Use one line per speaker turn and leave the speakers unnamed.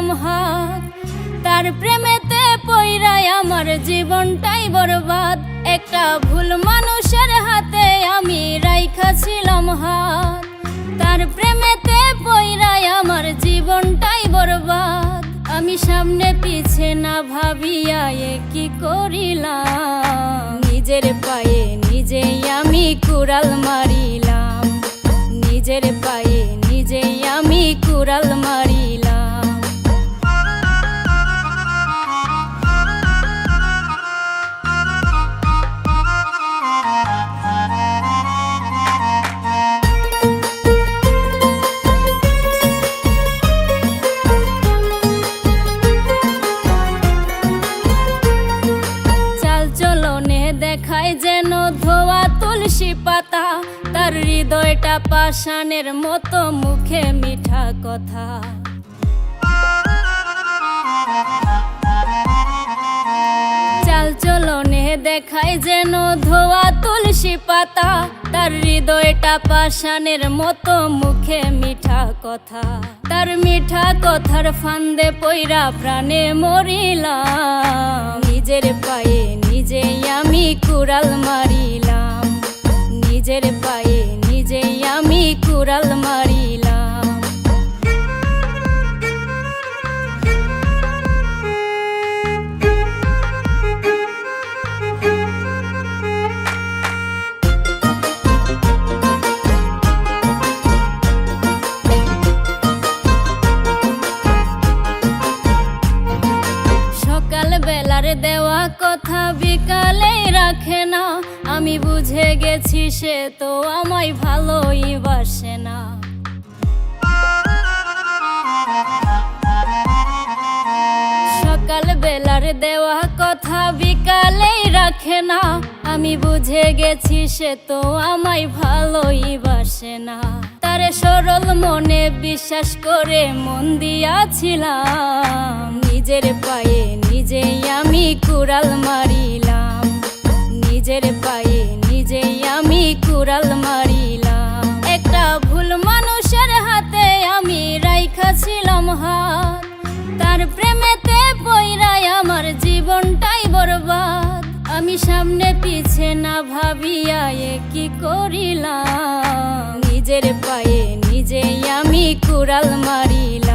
ছিলাম হাত, তার প্রেমেতে পইরাই আমার জীবনটাই বরবাদ। একটা ভুল মানুষের হাতে আমি রাইখা ছিলাম হাত, তার প্রেমেতে পইরাই আমার জীবনটাই বরবাদ। আমি সামনে পিছে না ভাবিয়া কি করিলাম, নিজের পায়ে নিজেই আমি কুড়াল মারিলাম, নিজের পায়ে নিজেই আমি কুড়াল মারিলাম। দেখায় যেন ধোয়া তুলসী পাতা, তার হৃদয়টা পাষাণের মতো, মুখে মিঠা কথা। চাল চলনে দেখায় যেন ধোয়া তুলসী পাতা, তার হৃদয়টা পাষাণের মতো, মুখে মিঠা কথা। তার মিঠা কথার ফান্দে পইরা প্রাণে মরিলাম, নিজের পায়ে নিজেই আমি কুড়াল মারিলাম, নিজের পায়ে নিজেই আমি কুড়াল মারিলাম। বেলার দেওয়া কথা বিকালেই রাখে না, আমি বুঝে গেছি সে তো আমায় ভালোই বাসে না। সকাল বেলার দেওয়া কথা বিকালেই রাখে না, আমি বুঝে গেছি সে তো আমায় ভালোই বাসে না। তারে সরল মনে বিশ্বাস করে মন দিয়াছিলাম, নিজের পায়ে নিজেই আমি কুড়াল মারিলাম, নিজের পায়ে নিজেই আমি কুড়াল মারিলাম। একটা ভুল মানুষের হাতে আমি রাইখা ছিলাম হাত, তার প্রেমেতে পইরাই আমার জীবনটাই বরবাদ। আমি সামনে পিছে না ভাবিয়া কি করিলাম, নিজের পায়ে নিজেই আমি কুড়াল মারিলাম।